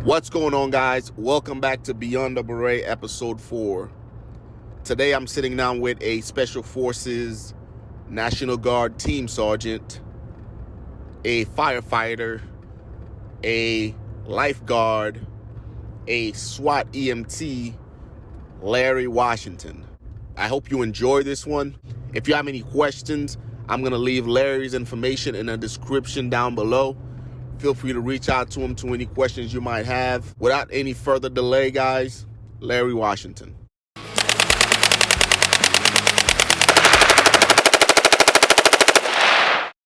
What's going on, guys? Welcome back to Beyond the Beret episode 4. Today I'm sitting down with a Special Forces National Guard team sergeant, a firefighter, a lifeguard, a SWAT EMT, Larry Washington. I hope you enjoy this one. If you have any questions, I'm going to leave Larry's information in the description down below. Feel free to reach out to him to any questions you might have. Without any further delay, guys, Larry Washington.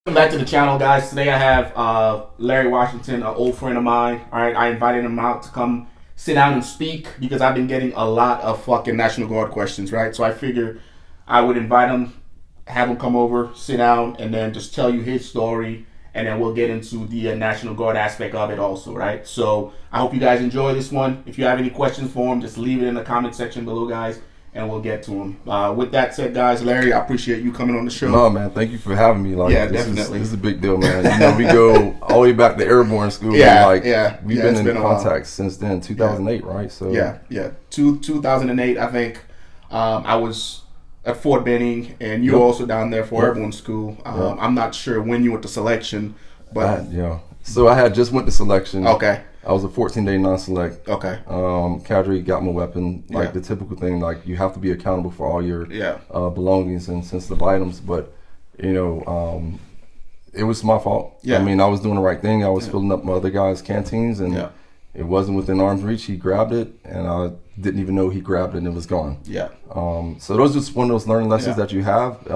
Welcome back to the channel, guys. Today I have Larry Washington, an old friend of mine. All right, I invited him out to come sit down and speak because I've been getting a lot of fucking National Guard questions, right? So I figured I would invite him, have him come over, sit down, and then just tell you his story. And then we'll get into the National Guard aspect of it also, right? So I hope you guys enjoy this one. If you have any questions for him, just leave it in the comment section below, guys, and we'll get to him. With that said, guys, Larry, I appreciate you coming on the show. No, man, thank you for having me. Like, yeah, this definitely. This is a big deal, man. You know, we go all the way back to airborne school. Yeah, and we've been in contact since then, 2008, right? So 2008, I think. I was at Fort Benning, and you were also down there for airborne school. I'm not sure when you went to selection, but so I had just went to selection. Okay. I was a 14-day non-select. Okay. Cadre got my weapon, like the typical thing, like you have to be accountable for all your belongings and sensitive items. But you know, it was my fault. I mean, I was doing the right thing. I was filling up my other guys' canteens, and it wasn't within arm's reach. He grabbed it, and I didn't even know he grabbed it, and it was gone. So those are just one of those learning lessons that you have.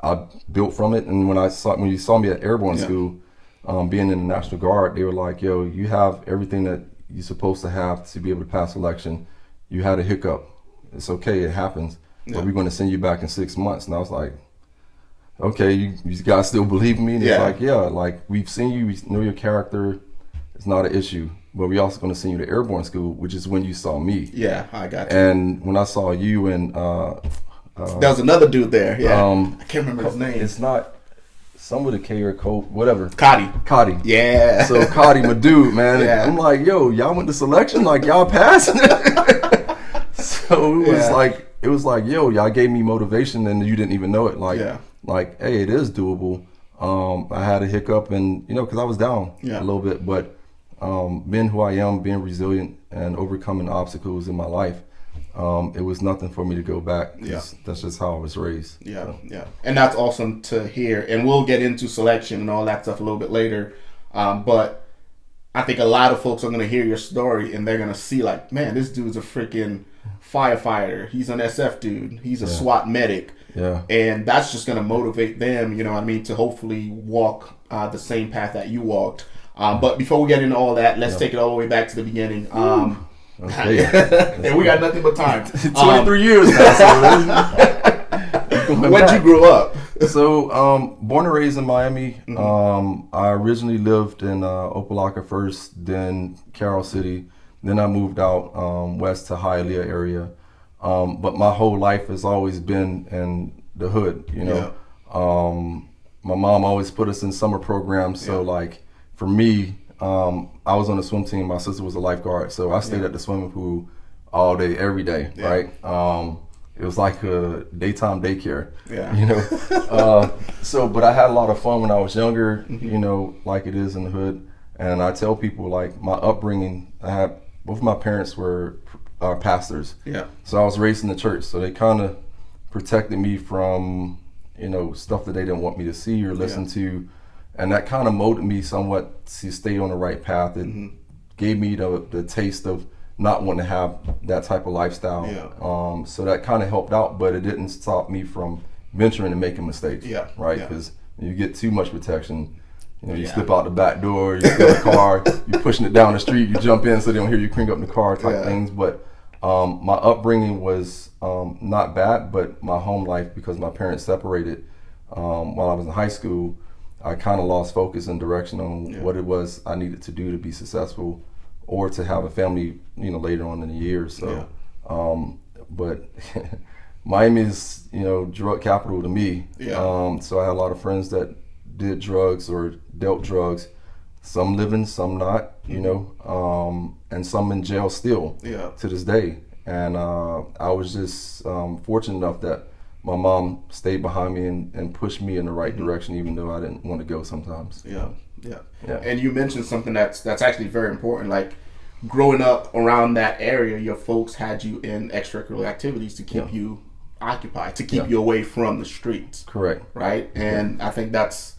I built from it, and when you saw me at airborne school, being in the National Guard, they were like, "Yo, you have everything that you're supposed to have to be able to pass selection. You had a hiccup. It's okay, it happens. But we're going to send you back in 6 months." And I was like, "Okay, you guys still believe in me?" And it's like, "Yeah, like we've seen you, we know your character. It's not an issue, but we're also going to send you to airborne school, which is when you saw me." Yeah, I got you. And when I saw you and there was another dude there. I can't remember his name. It's not some with a K or Colt, whatever. Cotty. Yeah. So Cotty, my dude, man. I'm like, yo, y'all went to selection, like y'all passed. So it was like, yo, y'all gave me motivation, and you didn't even know it. Like, hey, it is doable. I had a hiccup, and because I was down a little bit, but being who I am, being resilient and overcoming obstacles in my life, it was nothing for me to go back. That's just how I was raised. And that's awesome to hear. And we'll get into selection and all that stuff a little bit later. But I think a lot of folks are going to hear your story, and they're going to see like, man, this dude's a freaking firefighter. He's an SF dude. He's a SWAT medic. And that's just going to motivate them, to hopefully walk the same path that you walked. But before we get into all that, let's take it all the way back to the beginning. Okay. And we got nothing but time. 23 years now. Where'd you grow up? So, born and raised in Miami. I originally lived in Opelika first, then Carroll City. Then I moved out west to Hialeah area. But my whole life has always been in the hood, My mom always put us in summer programs. So, like, for me, I was on the swim team. My sister was a lifeguard, so I stayed at the swimming pool all day, every day, right? It was like a daytime daycare, but I had a lot of fun when I was younger, like it is in the hood. And I tell people, like, my upbringing, both of my parents were pastors. So I was raised in the church, so they kind of protected me from, stuff that they didn't want me to see or listen to. And that kind of molded me somewhat to stay on the right path. It gave me the taste of not wanting to have that type of lifestyle. So that kind of helped out, but it didn't stop me from venturing and making mistakes. Right? Because you get too much protection. You slip out the back door, you steal a car, you're pushing it down the street, you jump in so they don't hear you crank up the car type things. But my upbringing was not bad, but my home life, because my parents separated while I was in high school, I kind of lost focus and direction on what it was I needed to do to be successful or to have a family, later on in the years. So, but Miami is, drug capital to me. So I had a lot of friends that did drugs or dealt drugs, some living, some not. you know, and some in jail still to this day. And I was just fortunate enough that my mom stayed behind me and pushed me in the right direction, even though I didn't want to go sometimes. Yeah. And you mentioned something that's actually very important. Like, growing up around that area, your folks had you in extracurricular activities to keep you occupied, to keep you away from the streets. Correct. Right? And I think that's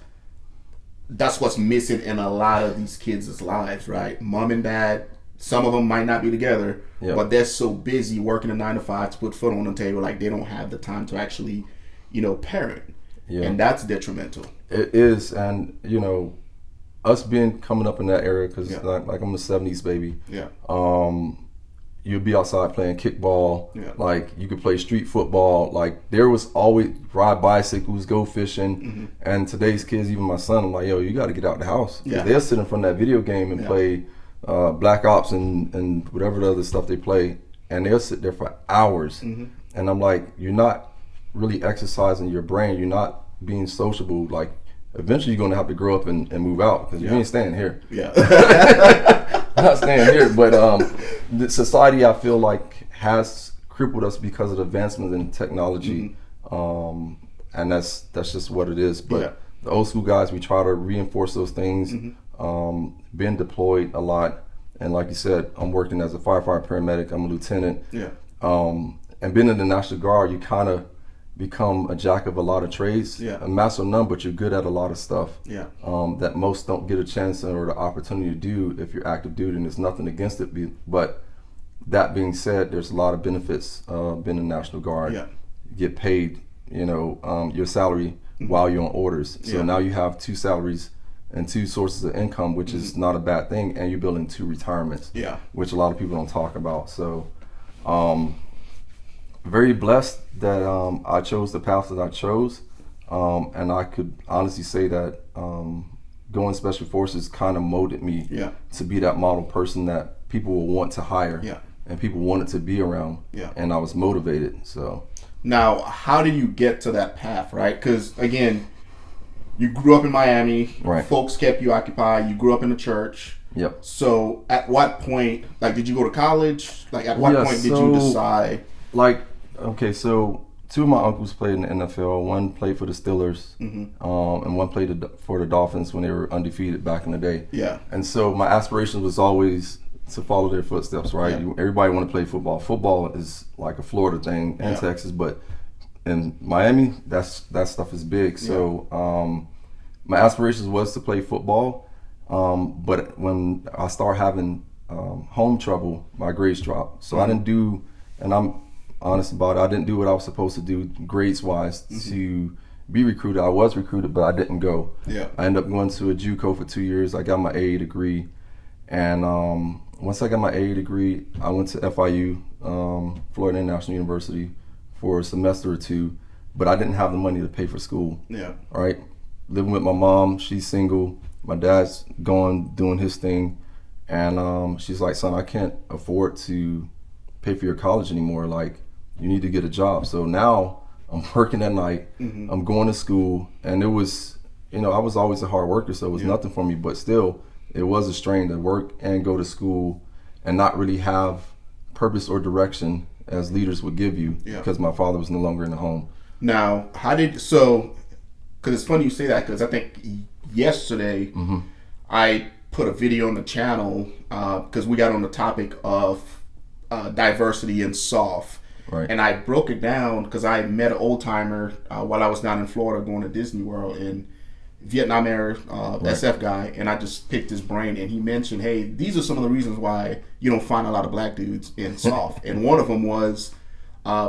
what's missing in a lot of these kids' lives, right? Mom and dad, some of them might not be together, but they're so busy working a 9 to 5 to put food on the table, like they don't have the time to actually, parent. And that's detrimental. It is. And, us coming up in that area, because like I'm a 70s baby. You'd be outside playing kickball. Like, you could play street football. Like, there was always ride bicycles, go fishing. And today's kids, even my son, I'm like, yo, you got to get out the house. They'll sit in front of that video game and play Black Ops and whatever the other stuff they play, and they'll sit there for hours. And I'm like, you're not really exercising your brain. You're not being sociable. Like, eventually you're going to have to grow up and move out, because you ain't staying here. I'm not staying here. But the society, I feel like, has crippled us because of the advancements in technology. And that's just what it is. But the old school guys, we try to reinforce those things. Been deployed a lot, and like you said, I'm working as a firefighter paramedic. I'm a lieutenant. And being in the National Guard, you kind of become a jack of a lot of trades, a master of none, but you're good at a lot of stuff that most don't get a chance or the opportunity to do if you're active duty. And there's nothing against it, but that being said, there's a lot of benefits being in the National Guard. You get paid, your salary while you're on orders. So now you have 2 salaries and 2 sources of income, which is not a bad thing, and you're building 2 retirements, which a lot of people don't talk about. So very blessed that I chose the path that I chose, and I could honestly say that going Special Forces kind of molded me to be that model person that people will want to hire, and people wanted to be around, and I was motivated. So now, how did you get to that path, right? Because again, you grew up in Miami, folks kept you occupied, you grew up in the church. So at what point, like, did you go to college? Like, at what point did you decide? Like, okay, so 2 of my uncles played in the NFL. One played for the Steelers, and one played for the Dolphins when they were undefeated back in the day. And so my aspiration was always to follow their footsteps, right? Everybody want to play football. Football is like a Florida thing and Texas, but in Miami, that stuff is big. So my aspirations was to play football, but when I started having home trouble, my grades dropped. So I didn't do, and I'm honest about it, I didn't do what I was supposed to do grades wise to be recruited. I was recruited, but I didn't go. I ended up going to a JUCO for 2 years. I got my AA degree, and once I got my AA degree, I went to FIU, Florida International University, for a semester or 2, but I didn't have the money to pay for school. Right, living with my mom, she's single, my dad's gone doing his thing, and she's like, son, I can't afford to pay for your college anymore. Like, you need to get a job. So now I'm working at night, I'm going to school, and it was, I was always a hard worker, so it was nothing for me, but still, it was a strain to work and go to school and not really have purpose or direction as leaders would give you, because my father was no longer in the home. Now, because it's funny you say that, because I think yesterday I put a video on the channel because we got on the topic of diversity in SOF. And I broke it down because I met an old timer while I was down in Florida going to Disney World, and Vietnam era SF guy, and I just picked his brain, and he mentioned, hey, these are some of the reasons why you don't find a lot of black dudes in SOF. And one of them was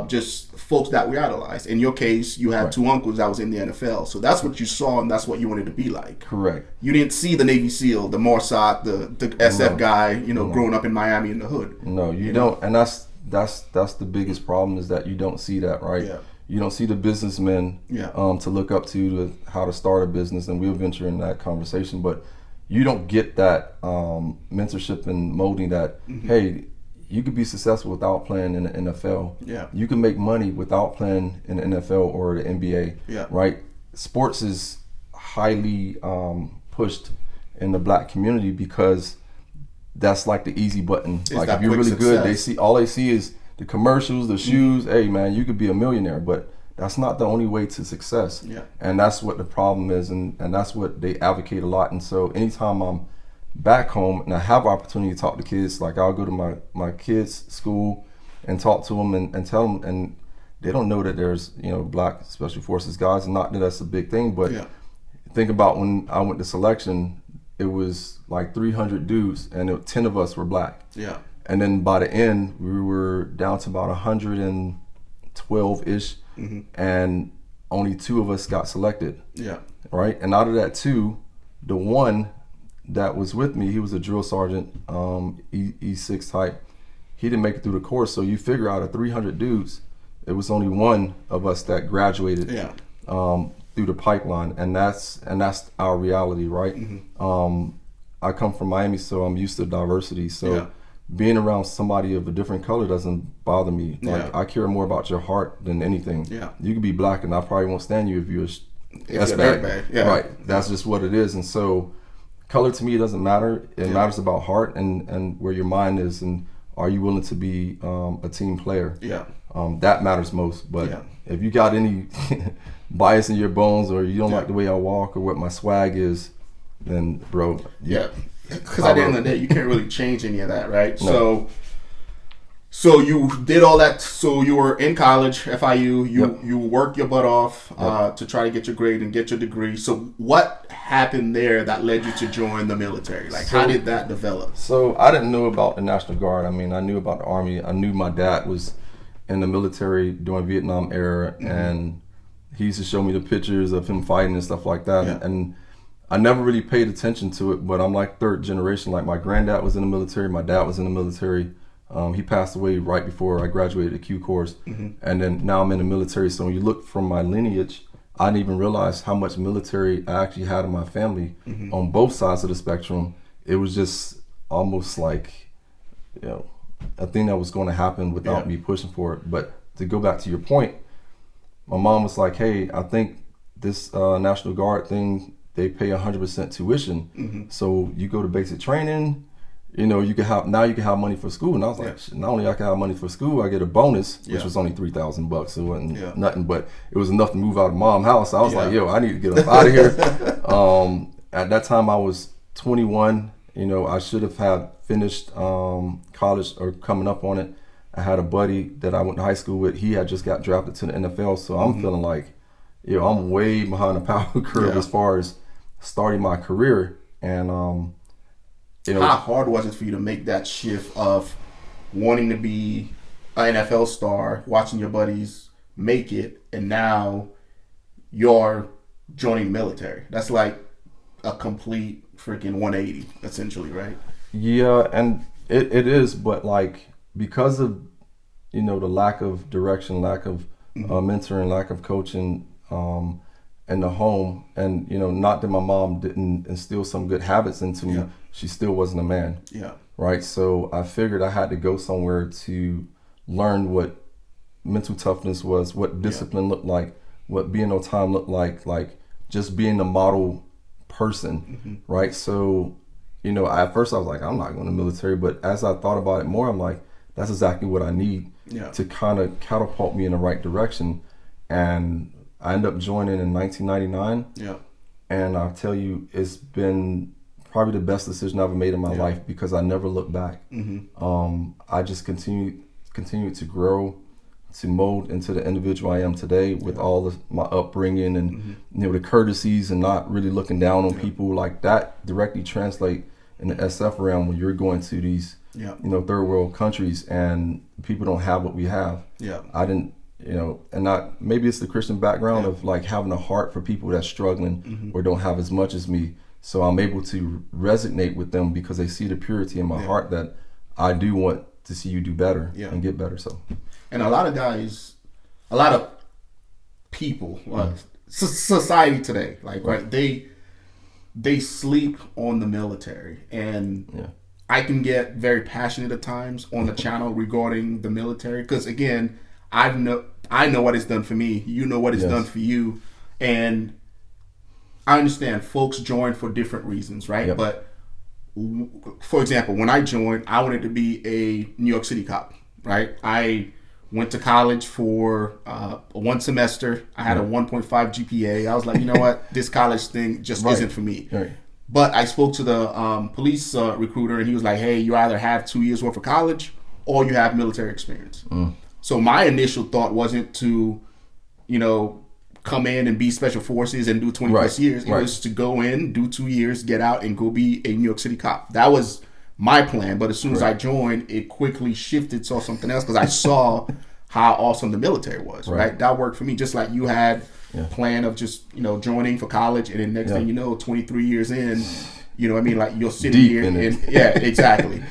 just folks that we idolized. In your case, you had 2 uncles that was in the NFL, so that's what you saw, and that's what you wanted to be like. Correct. You didn't see the Navy SEAL, the Mossad, the SF guy, growing up in Miami in the hood. No, you don't, and that's the biggest problem, is that you don't see that, right? You don't see the businessmen to look up to how to start a business, and we'll venture in that conversation, but you don't get that mentorship and molding that, hey, you could be successful without playing in the NFL. You can make money without playing in the NFL or the NBA, right? Sports is highly pushed in the black community because that's like the easy button. It's like that if you're really quick good, success. all they see is the commercials, the shoes. Hey man, you could be a millionaire, but that's not the only way to success. Yeah. And that's what the problem is, and that's what they advocate a lot. And so anytime I'm back home and I have opportunity to talk to kids, like I'll go to my kids' school and talk to them and tell them, and they don't know that there's, you know, black special forces guys, and not that that's a big thing, but think about when I went to selection, it was like 300 dudes and 10 of us were black. Yeah. And then by the end, we were down to about 112-ish, and only 2 of us got selected. Yeah. Right? And out of that 2, the one that was with me, he was a drill sergeant, E6 type. He didn't make it through the course. So you figure out of 300 dudes, it was only 1 of us that graduated through the pipeline, and that's our reality, right? I come from Miami, so I'm used to diversity. So being around somebody of a different color doesn't bother me. Like I care more about your heart than anything. Yeah. You could be black, and I probably won't stand you if you're bad. Yeah. Right. That's just what it is. And so color to me doesn't matter. It matters about heart and where your mind is, and are you willing to be a team player? Yeah. That matters most. But if you got any bias in your bones, or you don't like the way I walk or what my swag is, then bro. Because at the end of the day, you can't really change any of that, right? No. So you did all that. So you were in college, FIU. You worked your butt off to try to get your grade and get your degree. So what happened there that led you to join the military? Like, how did that develop? So I didn't know about the National Guard. I mean, I knew about the Army. I knew my dad was in the military during Vietnam era, and he used to show me the pictures of him fighting and stuff like that. And I never really paid attention to it, but I'm like 3rd generation. Like my granddad was in the military, my dad was in the military. He passed away right before I graduated the Q course, and then now I'm in the military. So when you look from my lineage, I didn't even realize how much military I actually had in my family on both sides of the spectrum. It was just almost like, you know, a thing that was going to happen without me pushing for it. But to go back to your point, my mom was like, "Hey, I think this National Guard thing, they pay 100% tuition. So you go to basic training, you know, you can have money for school." And I was like, not only I can have money for school, I get a bonus, which was only $3,000. It wasn't nothing, but it was enough to move out of mom's house. I was like, yo, I need to get up out of here. At that time I was 21. You know, I should have had finished college or coming up on it. I had a buddy that I went to high school with. He had just got drafted to the NFL. So I'm feeling like, yo, I'm way behind the power curve as far as starting my career. And you know, how hard was it for you to make that shift of wanting to be an NFL star, watching your buddies make it, and now you're joining the military? That's like a complete freaking 180, essentially, right? Yeah, and it is, but like because of, you know, the lack of direction, lack of mentoring, lack of coaching in the home, and you know, not that my mom didn't instill some good habits into me, she still wasn't a man. Yeah. Right. So I figured I had to go somewhere to learn what mental toughness was, what discipline looked like, what being on time looked like just being a model person. Right. So, you know, at first I was like, I'm not going to the military, but as I thought about it more, I'm like, that's exactly what I need to kind of catapult me in the right direction. And I ended up joining in 1999. Yeah. And I'll tell you, it's been probably the best decision I've ever made in my life, because I never looked back. I just continued to grow, to mold into the individual I am today with all of my upbringing and you know, the courtesies and not really looking down on people. Like that directly translate in the SF realm when you're going to these you know, third world countries and people don't have what we have. I didn't, you know, and not, maybe it's the Christian background of like having a heart for people that's struggling or don't have as much as me. So I'm able to resonate with them because they see the purity in my heart that I do want to see you do better and get better. So, and a lot of guys, a lot of people, society today, like right, they sleep on the military, and I can get very passionate at times on the channel regarding the military because again, I know what it's done for me. You know what it's done for you, and I understand folks join for different reasons, right? But for example, when I joined, I wanted to be a New York City cop, right? I went to college for one semester. I had a 1.5 GPA. I was like, you know what? This college thing just isn't for me. Right. But I spoke to the police recruiter, and he was like, hey, you either have 2 years worth of college or you have military experience. So my initial thought wasn't to, come in and be special forces and do 20 plus years. It was to go in, do 2 years, get out, and go be a New York City cop. That was my plan. But as soon as I joined, it quickly shifted to something else because I saw how awesome the military was, right? That worked for me, just like you had plan of just, joining for college, and then next thing you know, 23 years in, like you're sitting Deep here. in it. Exactly.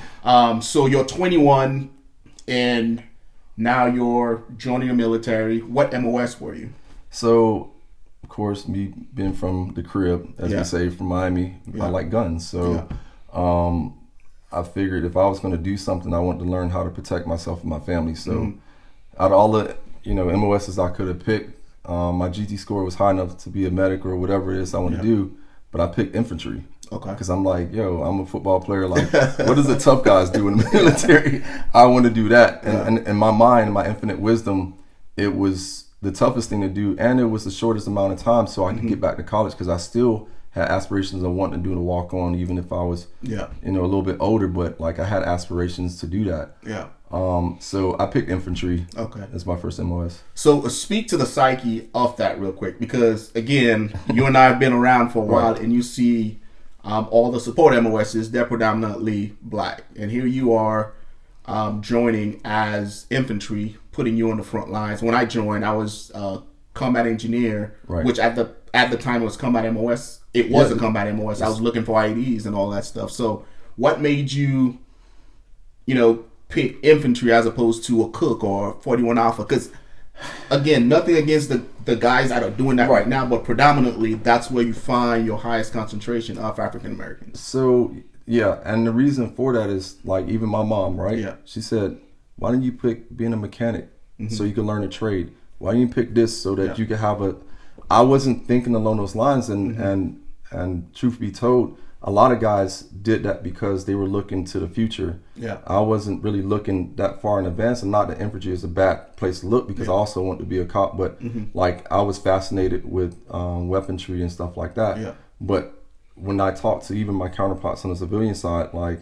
So you're 21 and now you're joining the military. What MOS were you? So, of course, me being from the crib, as we say, from Miami, I like guns. So I figured if I was going to do something, I wanted to learn how to protect myself and my family. So out of all the, MOSs I could have picked, my GT score was high enough to be a medic or whatever it is I want to do, but I picked infantry. Okay. Because I'm like, I'm a football player. Like, what does the tough guys do in the military? I want to do that. And in my mind, my infinite wisdom, it was the toughest thing to do, and it was the shortest amount of time so I could get back to college, because I still had aspirations of wanting to do the walk on, even if I was a little bit older, but like I had aspirations to do that. So I picked infantry as my first MOS. So speak to the psyche of that real quick, because again, you and I have been around for a while, and you see all the support MOSs, they're predominantly black, and here you are joining as infantry, putting you on the front lines. When I joined, I was combat engineer, which at the time it was combat MOS. It was a combat MOS. I was looking for IEDs and all that stuff. So what made you, pick infantry as opposed to a cook or 41 Alpha? Because again, nothing against the guys that are doing that right now, but predominantly that's where you find your highest concentration of African Americans. So and the reason for that is, like, even my mom, she said, why didn't you pick being a mechanic so you can learn a trade? Why didn't you pick this so that you could have I wasn't thinking along those lines, and truth be told, a lot of guys did that because they were looking to the future. I wasn't really looking that far in advance, and not that infantry is a bad place to look, because I also want to be a cop, but like I was fascinated with weaponry and stuff like that. But when I talk to even my counterparts on the civilian side, like,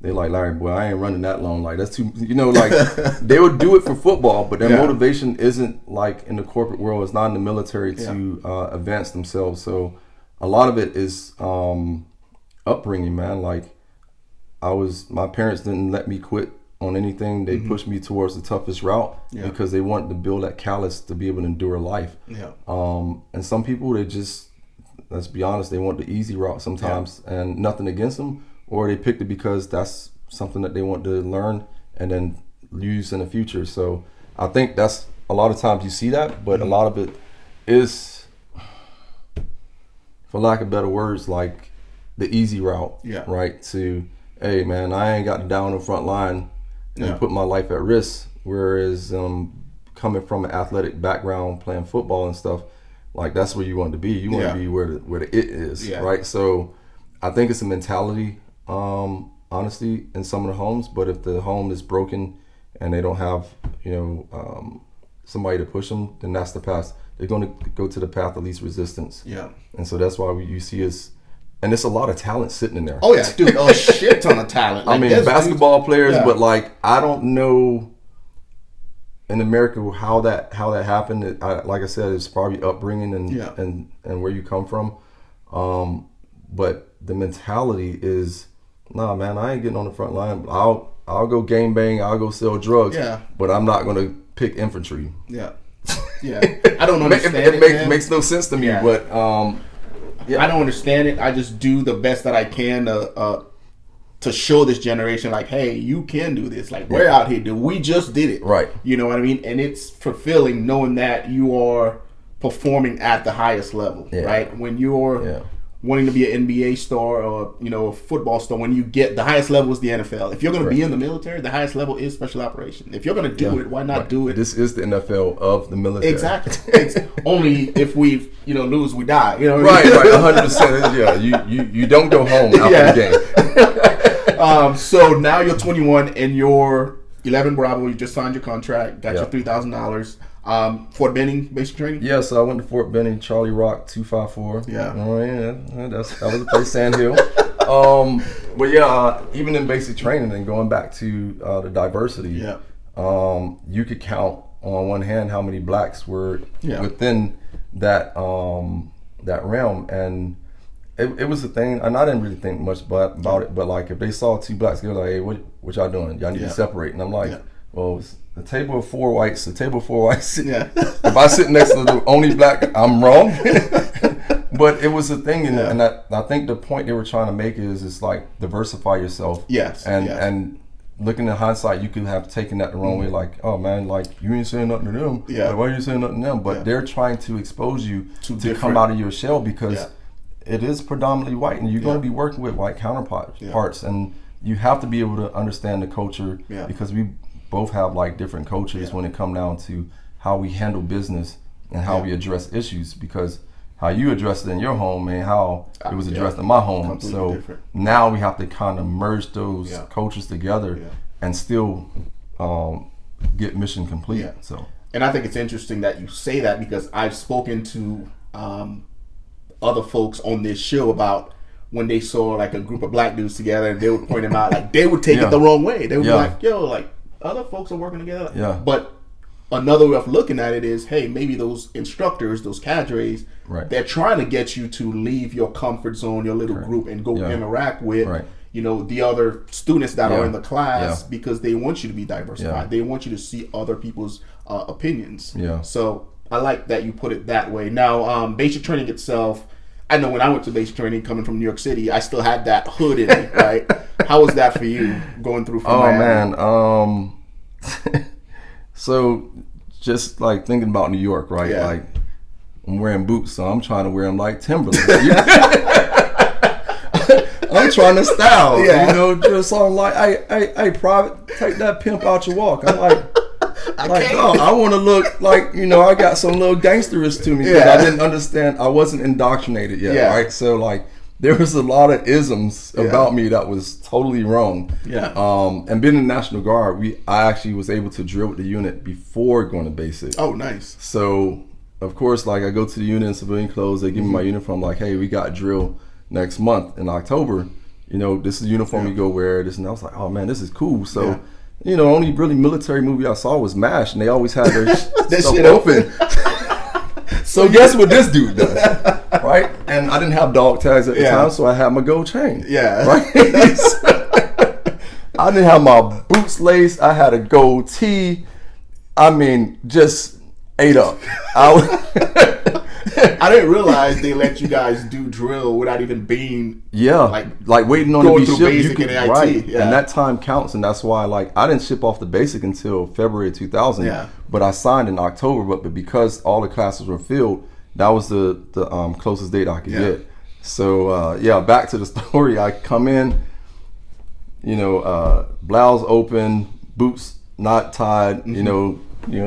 they like, Larry, boy, I ain't running that long. Like, that's too, like, they would do it for football, but their motivation isn't like in the corporate world. It's not in the military to advance themselves. So a lot of it is upbringing, man. Like, my parents didn't let me quit on anything. They pushed me towards the toughest route because they wanted to build that callus to be able to endure life. And some people, they just, let's be honest, they want the easy route sometimes, and nothing against them. Or they picked it because that's something that they want to learn and then use in the future. So I think that's, a lot of times you see that, but a lot of it is, for lack of better words, like the easy route, right? To, hey man, I ain't got to down the front line and put my life at risk. Whereas coming from an athletic background, playing football and stuff, like, that's where you want to be. You want to be where the it is, right? So I think it's a mentality, honestly, in some of the homes. But if the home is broken and they don't have, somebody to push them, then that's the path. They're going to go to the path of least resistance. And so that's why you see us, and it's a lot of talent sitting in there. Oh yeah, dude, a shit ton of talent. Like, I mean, basketball players, but like, I don't know in America how that happened. Like I said, it's probably upbringing and where you come from. But the mentality is, nah, man, I ain't getting on the front line. I'll go gang bang, I'll go sell drugs, but I'm not going to pick infantry. I don't understand it makes no sense to me, but I don't understand it. I just do the best that I can to show this generation, like, hey, you can do this. Like, we're out here, dude. We just did it. Right. You know what I mean? And it's fulfilling knowing that you are performing at the highest level, right? When wanting to be an NBA star or a football star, when you get the highest level is the NFL. If you're going to be in the military, the highest level is special operations. If you're going to do it, why not do it? This is the NFL of the military. Exactly. Only if we lose, we die. Right, 100%. Yeah, you don't go home after the game. So now you're 21 and you're 11 Bravo. You just signed your contract. Got your $3,000. Fort Benning basic training? Yeah, so I went to Fort Benning, Charlie Rock 254. Yeah. Oh yeah, that was the place, Sand Hill. But yeah, even in basic training and going back to the diversity, you could count on one hand how many blacks were within that that realm, and it was a thing, and I didn't really think much about it, but like if they saw two blacks, they were like, hey, what y'all doing? Y'all need to separate. And I'm like, well, it's the table of four whites. If I sit next to the only black, I'm wrong. But it was a thing, and I think the point they were trying to make is it's like diversify yourself. And looking at hindsight, you could have taken that the wrong way, like, oh man, like you ain't saying nothing to them. Yeah. Like, why are you saying nothing to them? But they're trying to expose you to come out of your shell, because it is predominantly white, and you're going to be working with white counterparts, and you have to be able to understand the culture, because we both have like different cultures when it comes down to how we handle business and how we address issues, because how you address it in your home and how it was addressed in my home. Completely so different. Now we have to kind of merge those cultures together and still get mission complete. So, and I think it's interesting that you say that, because I've spoken to other folks on this show about when they saw like a group of black dudes together, and they would point them out, like they would take it the wrong way. They would be like, yo, like other folks are working together. But another way of looking at it is, hey, maybe those instructors, those cadres, they're trying to get you to leave your comfort zone, your little group, and go interact with the other students that are in the class, because they want you to be diversified. They want you to see other people's opinions. So I like that you put it that way. Now, basic training itself, I know when I went to basic training coming from New York City, I still had that hood in me, right? How was that for you going through from Miami? Man, so just like thinking about New York, right? Like I'm wearing boots, so I'm trying to wear them like Timberlands. I'm trying to style, just on like, hey, private, take that pimp out your walk. I'm like, I want to look like, I got some little gangsterish to me, because I didn't understand, I wasn't indoctrinated yet, right? So like, there was a lot of isms about me that was totally wrong. And being in the National Guard, I actually was able to drill with the unit before going to basic. Oh, nice. So of course, like I go to the unit in civilian clothes, they give me my uniform, like, hey, we got drill next month in October. This is the uniform you go wear, this, and I was like, oh man, this is cool. So only really military movie I saw was MASH, and they always had their stuff shit open. So guess what this dude does, right? And I didn't have dog tags at the time, so I had my gold chain. Right? I didn't have my boots laced. I had a gold tee. I mean, just ate up. I didn't realize they let you guys do drill without even being like waiting on to be shipped. Basic and IT. And that time counts, and that's why I didn't ship off the basic until February 2000. But I signed in October. But because all the classes were filled, that was the closest date I could get. So back to the story. I come in, blouse open, boots not tied,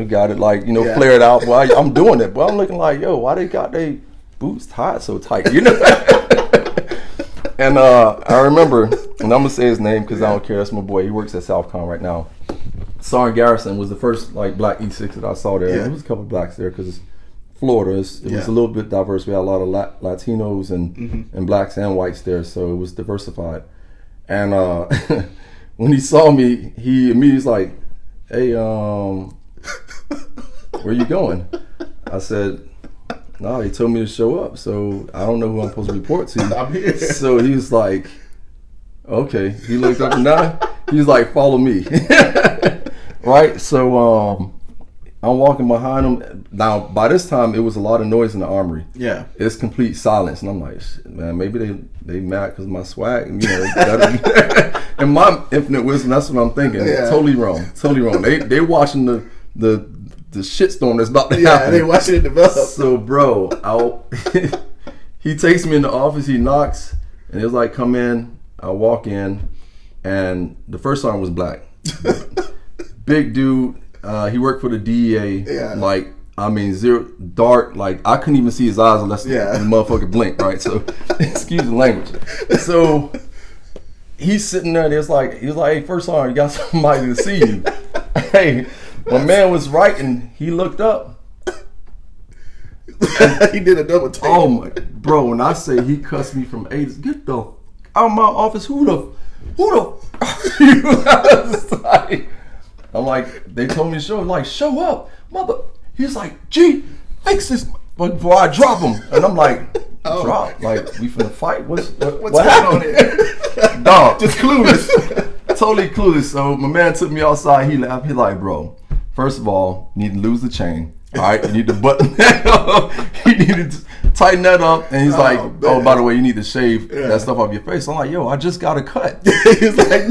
got it like, flared out. Well, I'm doing it, but I'm looking like, yo, why they got they boots tied so tight, And I remember, and I'm gonna say his name because I don't care. That's my boy. He works at Southcom right now. Sergeant Garrison was the first like black E6 that I saw there. There was a couple of blacks there because it's Florida. It was a little bit diverse. We had a lot of Latinos and blacks and whites there, so it was diversified. And when he saw me, he immediately was like, hey, where you going? I said, no, they told me to show up, so I don't know who I'm supposed to report to. I'm here. So he was like, okay. He looked up and down. He was like, follow me. Right? So I'm walking behind him. Now, by this time, it was a lot of noise in the armory. It's complete silence. And I'm like, shit, man, maybe they mad because of my swag. And and my infinite wisdom, that's what I'm thinking. Totally wrong. They watching the shitstorm that's about to happen. They watching it develop. So, bro, he takes me in the office, he knocks, and it was like, come in. I walk in, and the first sergeant was black. Big dude. He worked for the DEA. Yeah. Like, I mean, zero dark. Like, I couldn't even see his eyes unless the motherfucker blinked, right? So, excuse the language. So, he's sitting there, and he was like, hey, first sergeant, you got somebody to see you. Hey, my man was writing. He looked up. He did a double take. Oh my, bro! When I say he cussed me from A to Z, get the out of my office. Who the? I'm like, they told me to show. Like, show up, mother. He's like, gee, fix this before I drop him. And I'm like, drop? Like, we finna fight? What's going on here? Dog, just clueless. Totally clueless. So my man took me outside. He laughed. He like, bro, first of all, you need to lose the chain. All right, you need to button that up. You need to tighten that up. And he's like, oh, by the way, you need to shave that stuff off your face. I'm like, yo, I just got a cut. He's like,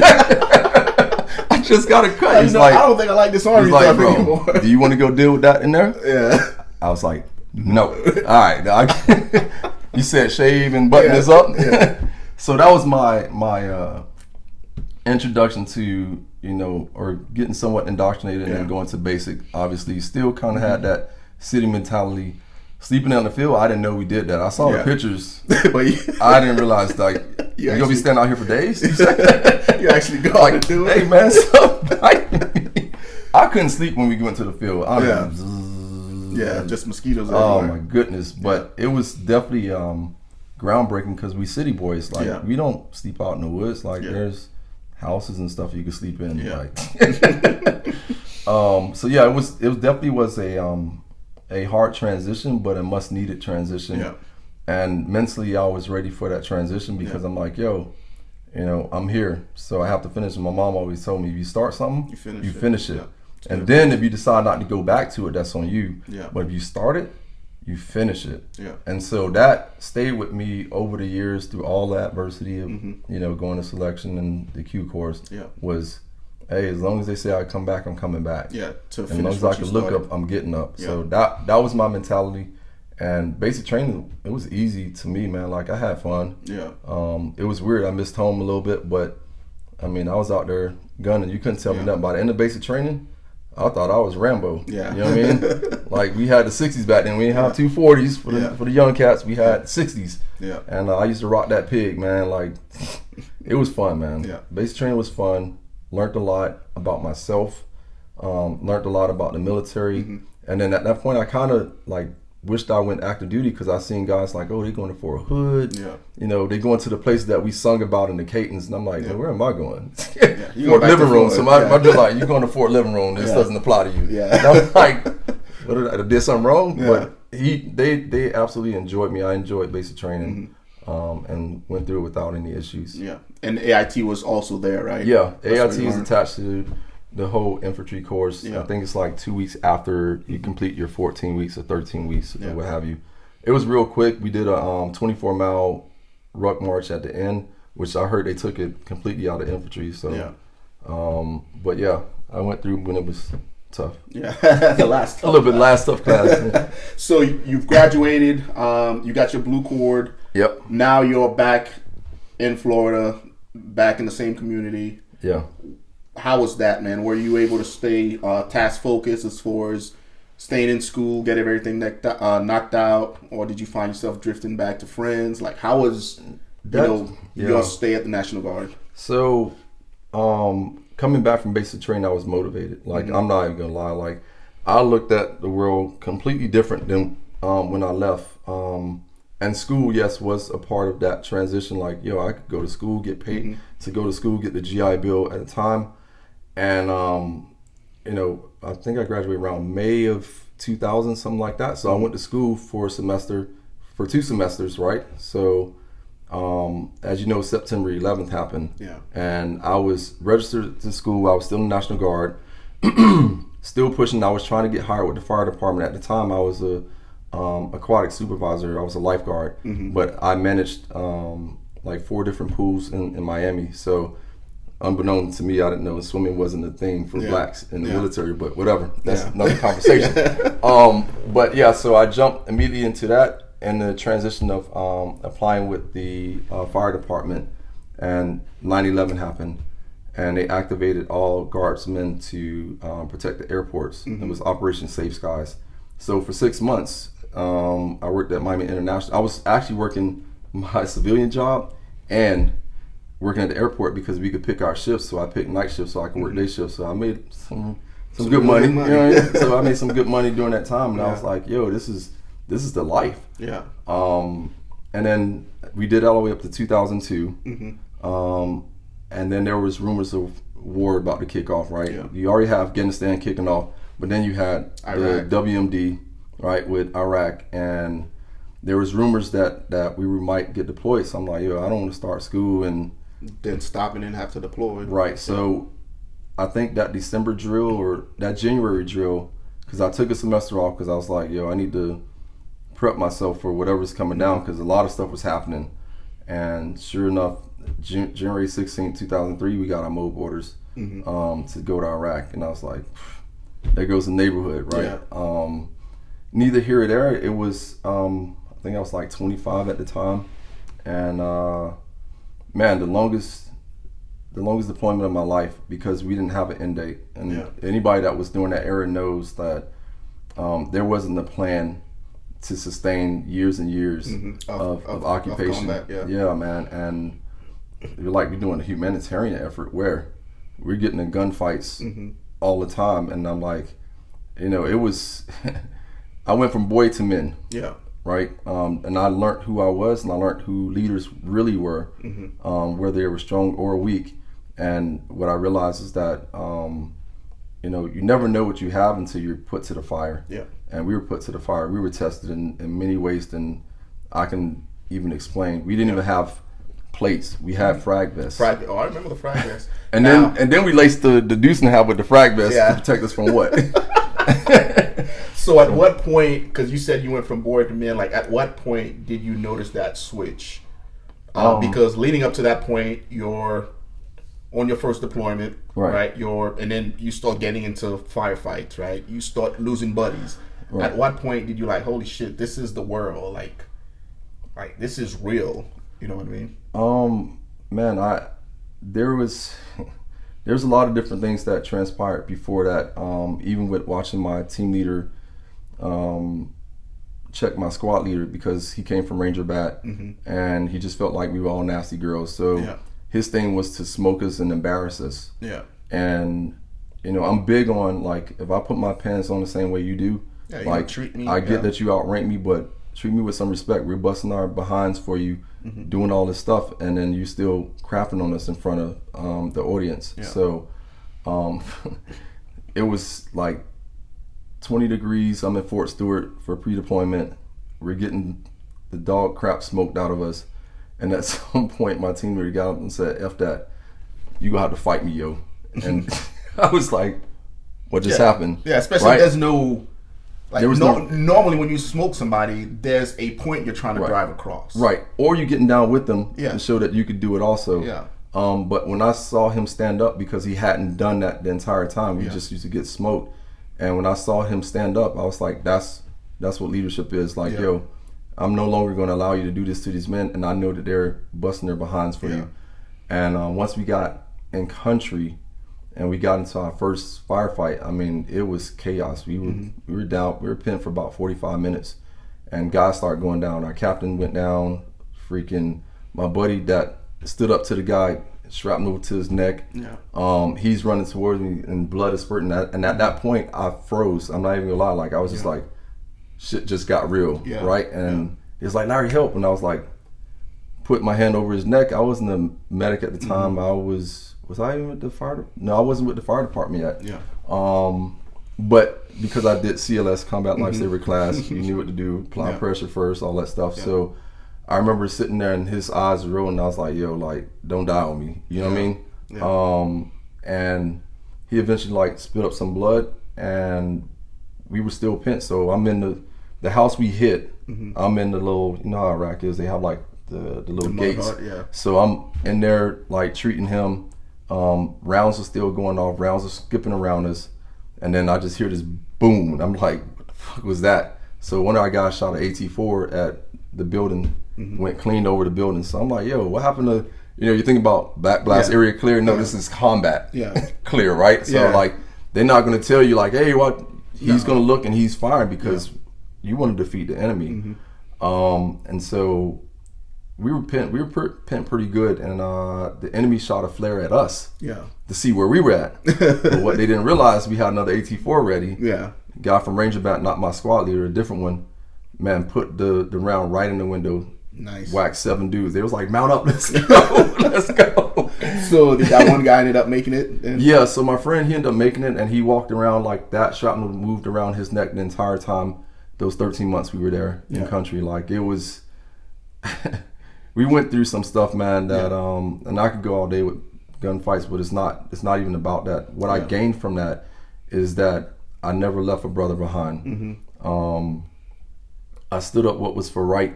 I just got a cut. He's like, I don't think I like this army like, stuff bro, anymore. Do you want to go deal with that in there? Yeah. I was like, no. All right. You said shave and button this up. Yeah. So that was my introduction to, or getting somewhat indoctrinated and then going to basic. Obviously, still kind of had that city mentality. Sleeping on the field, I didn't know we did that. I saw the pictures, but I didn't realize, like, you're going to be standing out here for days? You actually go out and do it? Hey, man, I couldn't sleep when we went to the field. Just mosquitoes Oh, everywhere. my goodness. But it was definitely groundbreaking because we city boys. Like, we don't sleep out in the woods. Like, there's houses and stuff you can sleep in. Like, so yeah, it definitely was a hard transition, but a much needed transition. Yeah. And mentally, I was ready for that transition because I'm like, yo, I'm here, so I have to finish. And my mom always told me, if you start something, you finish it. Yeah. And then if you decide not to go back to it, that's on you. Yeah. But if you start it, you finish it. Yeah. And so that stayed with me over the years through all the adversity of, going to selection and the Q course was, hey, as long as they say I come back, I'm coming back. Yeah. To finish. As long as I can look up, I'm getting up. Yeah. So that was my mentality. And basic training, it was easy to me, man. Like, I had fun. Yeah. It was weird. I missed home a little bit, but I mean, I was out there gunning. You couldn't tell me nothing. By the end of basic training, I thought I was Rambo. Yeah. You know what I mean? Like, we had the 60s back then. We didn't have 240s for the young cats. We had 60s. Yeah. And I used to rock that pig, man. Like, it was fun, man. Yeah. Basic training was fun. Learned a lot about myself. Learned a lot about the military. Mm-hmm. And then at that point, I kind of, like, wished I went active duty because I seen guys like, oh, they going to Fort Hood. Yeah. They going to the places that we sung about in the Catons. And I'm like, well, where am I going? Fort Living Room. So my dude like, you going to Fort Living Room. This doesn't apply to you. Yeah. And I'm like, what, I did something wrong? Yeah. But they absolutely enjoyed me. I enjoyed basic training and went through it without any issues. Yeah. And AIT was also there, right? Yeah. That's AIT is attached to the whole infantry course. I think it's like 2 weeks after you complete your 14 weeks or 13 weeks or what have you. It was real quick. We did a 24-mile ruck march at the end, which I heard they took it completely out of infantry. So, but yeah, I went through when it was tough. Yeah, the last tough a little bit last tough class. So you've graduated. You got your blue cord. Yep. Now you're back in Florida, back in the same community. Yeah. How was that, man? Were you able to stay task focused as far as staying in school, get everything knocked out, or did you find yourself drifting back to friends? Like, how was your stay at the National Guard? So, coming back from basic training, I was motivated. Like, I'm not even gonna lie. Like, I looked at the world completely different than when I left. And school, yes, was a part of that transition. Like, I could go to school, get paid to go to school, get the GI Bill at a time. And, I think I graduated around May of 2000, something like that. So I went to school for 2 semesters, right? So, as you know, September 11th happened. Yeah. And I was registered to school. I was still in the National Guard, still pushing. I was trying to get hired with the fire department. At the time, I was a aquatic supervisor. I was a lifeguard, but I managed like 4 different pools in Miami. So, unbeknown to me, I didn't know swimming wasn't a thing for blacks in the military, but whatever. That's another conversation. But yeah, so I jumped immediately into that. in the transition of applying with the fire department, and 9/11 happened, and they activated all guardsmen to protect the airports. It was Operation Safe Skies. So for 6 months, I worked at Miami International. I was actually working my civilian job and working at the airport because we could pick our shifts. So I picked night shifts so I could work day shifts. So I made some good money. You know, so I made some good money during that time, and I was like, yo, this is the life. Yeah. And then we did all the way up to 2002. And then there was rumors of war about to kick off, right? Yeah. You already have Afghanistan kicking off, but then you had the WMD, right, with Iraq, and there was rumors that we might get deployed. So I'm like, yo, I don't want to start school and then stop and then have to deploy. Right. So I think that December drill or that January drill, because I took a semester off because I was like, yo, I need to prep myself for whatever's coming down, because a lot of stuff was happening. And sure enough, January 16, 2003, we got our MOB orders to go to Iraq, and I was like, there goes the neighborhood, right? Yeah. Neither here or there. It was, I think I was like 25 at the time, and man, the longest deployment of my life, because we didn't have an end date, and anybody that was during that era knows that there wasn't a plan to sustain years and years of occupation. Of combat, yeah, man, and we're doing a humanitarian effort where we're getting in gunfights all the time, and I'm like, you know, it was I went from boy to men, right, and I learned who I was, and I learned who leaders really were, whether they were strong or weak. And what I realized is that you know, you never know what you have until you're put to the fire. And we were put to the fire. We were tested in many ways than I can even explain. We didn't even have plates. We had frag vests. I remember the frag vests. and then we laced the deuce and a half with the frag vest to protect us from what? So at what point, because you said you went from boy to men, like at what point did you notice that switch? Because leading up to that point, you're on your first deployment, right? And then you start getting into firefights, right? You start losing buddies. Right. At what point did you like, holy shit, this is the world, like this is real? You know what I mean? Man, there's a lot of different things that transpired before that. Even with watching my team leader check my squad leader, because he came from Ranger Bat, and he just felt like we were all nasty girls. So his thing was to smoke us and embarrass us. And you know, I'm big on, like, if I put my pants on the same way you do, like, treat me, I get that you outrank me, but treat me with some respect. We're busting our behinds for you, doing all this stuff, and then you still crapping on us in front of the audience. So it was like 20 degrees. I'm in Fort Stewart for pre-deployment. We're getting the dog crap smoked out of us, and at some point my team leader got up and said, F that, you gonna have to fight me, yo. And I was like, what just happened? Especially there's no, like, normally when you smoke somebody, there's a point you're trying to drive across. Right. Or you're getting down with them to show that you could do it also. But when I saw him stand up, because he hadn't done that the entire time, we just used to get smoked. And when I saw him stand up, I was like, that's what leadership is. Like, yo, I'm no longer going to allow you to do this to these men, and I know that they're busting their behinds for you. And once we got in country and we got into our first firefight, I mean, it was chaos. We were down. We were pinned for about 45 minutes, and guys started going down. Our captain went down. Freaking my buddy that stood up to the guy, shrapnel to his neck. He's running towards me, and blood is spurting. And at that point, I froze. I'm not even gonna lie. Like, I was just like, shit just got real, right? And it's like, Larry, help! And I was like, put my hand over his neck. I wasn't a medic at the time. I was I even with the fire? No, I wasn't with the fire department yet. But because I did CLS, Combat Lifesaver class, you knew what to do, apply pressure first, all that stuff. So I remember sitting there and his eyes were rolling, and I was like, yo, like, don't die on me. You know what I mean? And he eventually, like, spit up some blood, and we were still pinned. So I'm in the house we hit. I'm in the little, you know how Iraq is, they have like the little gates. So I'm in there, like, treating him. Rounds are still going off, rounds are skipping around us, and then I just hear this boom, and I'm like, what the fuck was that? So one of our guys shot an AT4 at the building, went cleaned over the building. So I'm like, yo, what happened to, you think about back blast area clear. No, this is combat clear, right? So like, they're not going to tell you like, hey, what he's going to look and he's firing because you want to defeat the enemy. And so we were pinned pretty good, and the enemy shot a flare at us to see where we were at. But what they didn't realize, we had another AT-4 ready. Guy from Ranger Bat, not my squad leader, a different one, man, put the round right in the window. Nice. Whacked 7 dudes. They was like, mount up, let's go, let's go. So did that one guy ended up making it? Yeah, so my friend, he ended up making it, and he walked around like that. Shrapnel moved around his neck the entire time. Those 13 months we were there in country. Like, it was, we went through some stuff, man, that, and I could go all day with gunfights, but it's not even about that. What I gained from that is that I never left a brother behind. I stood up what was for right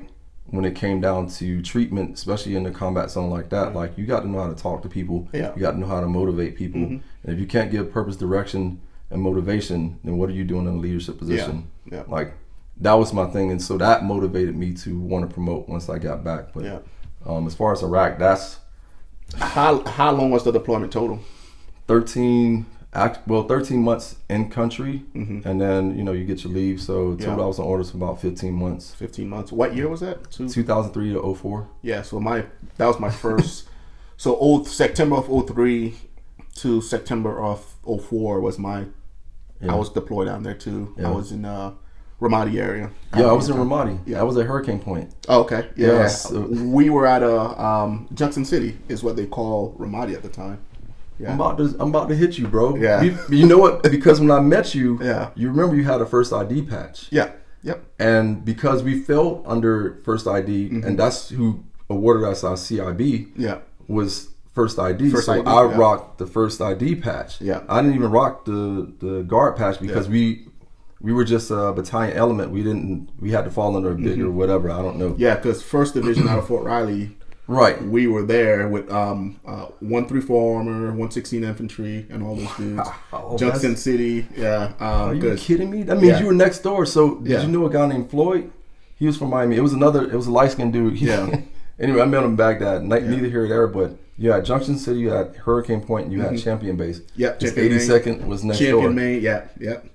when it came down to treatment, especially in the combat zone like that. Like, you got to know how to talk to people. You got to know how to motivate people. And if you can't give purpose, direction, and motivation, then what are you doing in a leadership position? Like, that was my thing. And so that motivated me to want to promote once I got back. But as far as Iraq, that's... How long was the deployment total? 13 months in country, and then you get your leave. So total I was on orders for about 15 months. 15 months. What year was that? 2003 to 04. Yeah, so that was my first. So September of 03 to September of 04 was my. I was deployed down there too. I was in Ramadi area. I was in Ramadi. I was at Hurricane Point. Oh, okay. Yeah. So we were at Junction City, is what they call Ramadi at the time. I'm about to hit you, bro. Yeah. You know what? Because when I met you, you remember you had a first ID patch. Yep. And because we fell under first ID, and that's who awarded us our CIB. Was first ID. I rocked the first ID patch. I didn't even rock the guard patch because we were just a battalion element. We had to fall under a big or whatever. I don't know. Yeah, because First Division out of Fort Riley. Right. We were there with 134 Armor, 116 Infantry, and all those dudes. Junction City. Are you kidding me? That means you were next door. So did you know a guy named Floyd? He was from Miami. It was a light-skinned dude. Anyway, I met him in Baghdad. Neither here nor there, but you had Junction City, you had Hurricane Point, and you had Champion Base. Yep. 82nd was next door. Champion Main. Yeah.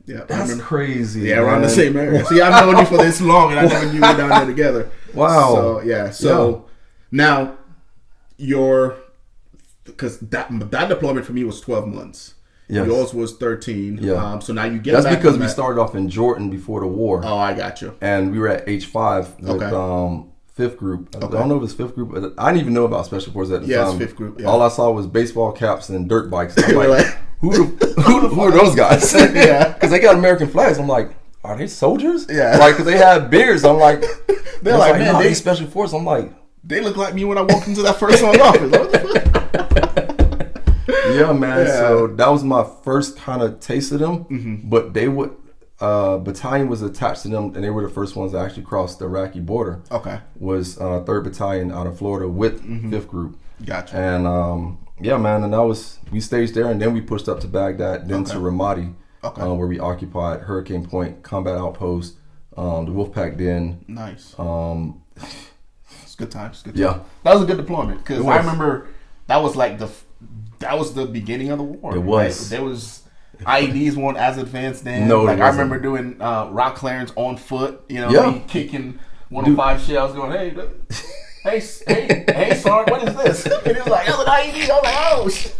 That's crazy. Yeah, around the same area. See, I've known you for this long, and I never knew we were down there together. Wow. So now because that deployment for me was 12 months. Yours was 13. So now you get that's back because we started off in Jordan before the war. Oh, I got you. And we were at H5 with 5th group. I don't know if it's 5th group, but I didn't even know about Special Forces at the time. It's 5th group. All I saw was baseball caps and dirt bikes. I'm like, who are those guys? Because they got American flags. I'm like, are they soldiers? Like, because they had beards. I'm like, they're like, man, they Special Forces. I'm like, they look like me when I walked into that first one office. Yeah, man. So that was my first kind of taste of them. But they would battalion was attached to them, and they were the first ones to actually cross the Iraqi border. Was 3rd Battalion out of Florida with 5th Group. Gotcha. And man, and we staged there, and then we pushed up to Baghdad, then to Ramadi, where we occupied Hurricane Point, Combat Outpost, the Wolfpack Den. Nice. It's good times. Yeah, that was a good deployment because I remember that was like that was the beginning of the war. It was. Right? There was IEDs weren't as advanced then. No, like I remember doing rock clearance on foot. Me kicking 105 shells, going, hey, Sergeant, what is this? And he was like, "That's an IED." I'm like, "Oh shit."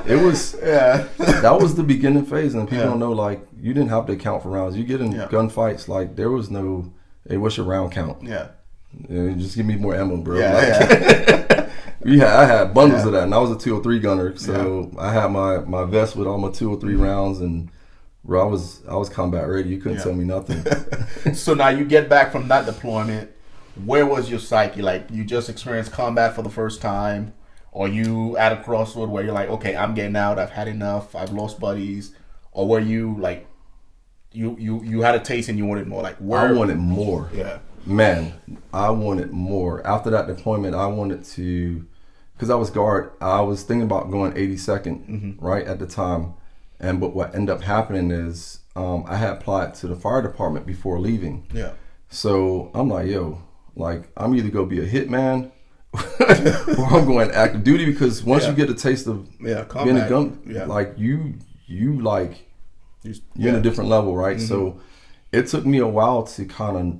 It was. That was the beginning phase, and people don't know. Like, you didn't have to count for rounds. You get in gunfights, like there was no. Hey, what's your round count? Just give me more ammo, bro. I had bundles of that, and I was a 203 gunner, so I had my vest with all my 203 rounds, and bro, I was combat ready. You couldn't tell me nothing. So now you get back from that deployment. Where was your psyche? Like, you just experienced combat for the first time, or you at a crossroad where you're like, okay, I'm getting out. I've had enough. I've lost buddies, or were you like, you had a taste and you wanted more? Like, I wanted more. Yeah. Man, I wanted more. After that deployment, I wanted to, because I was guard, I was thinking about going 82nd, right, at the time. But what ended up happening is I had applied to the fire department before leaving. So I'm like, yo, like I'm either gonna be a hitman or I'm going active duty, because once you get a taste of being a gun, like you're in a different level, right? So it took me a while to kind of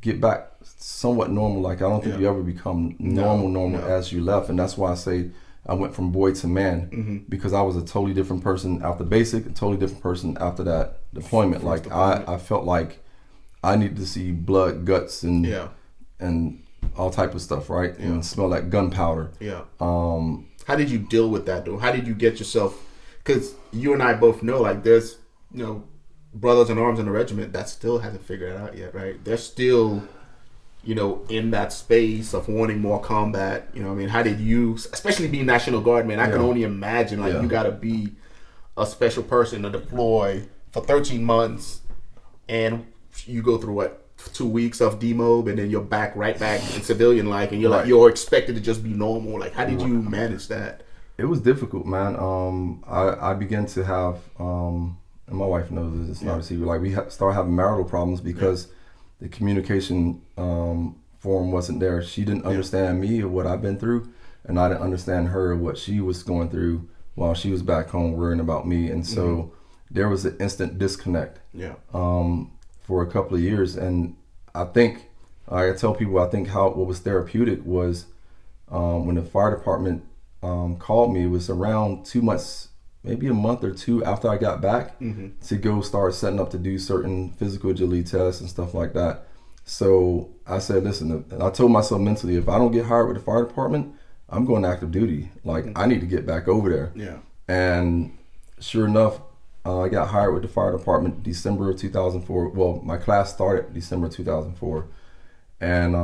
get back somewhat normal. Like I don't think you ever become normal as you left, and that's why I say I went from boy to man, because I was a totally different person after basic, a totally different person after that deployment. Like I felt like I needed to see blood, guts, and all type of stuff, right? And smell like gunpowder. How did you deal with that though? How did you get yourself? Because you and I both know, like, there's brothers in arms in the regiment that still hasn't figured it out yet, right? They're still, in that space of wanting more combat. You know what I mean? How did you, especially being National Guard, man, I can only imagine, like, you got to be a special person to deploy for 13 months and you go through, 2 weeks of demob, and then you're right back in civilian life, and you're like, you're expected to just be normal. Like, how did you manage that? It was difficult, man. I began to have, and my wife knows this, it's not a secret, like we started having marital problems because the communication forum wasn't there. She didn't understand me or what I've been through, and I didn't understand her, what she was going through while she was back home worrying about me. And so there was an instant disconnect for a couple of years. And I think, I tell people, I think what was therapeutic was when the fire department called me. It was around 2 months, maybe a month or two after I got back, to go start setting up to do certain physical agility tests and stuff like that. So I said, listen, and I told myself mentally, if I don't get hired with the fire department, I'm going active duty. Like, I need to get back over there. And sure enough, I got hired with the fire department December of 2004. Well, my class started December 2004. And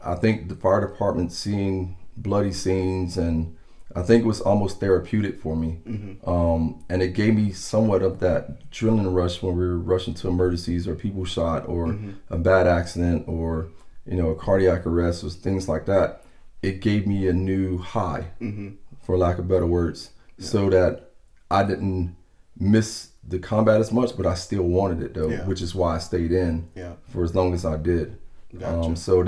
I think the fire department, seeing bloody scenes, and I think it was almost therapeutic for me. And it gave me somewhat of that adrenaline rush when we were rushing to emergencies, or people shot, or a bad accident, or a cardiac arrest, or things like that. It gave me a new high, for lack of better words, so that I didn't miss the combat as much, but I still wanted it though, which is why I stayed in for as long as I did. Gotcha. So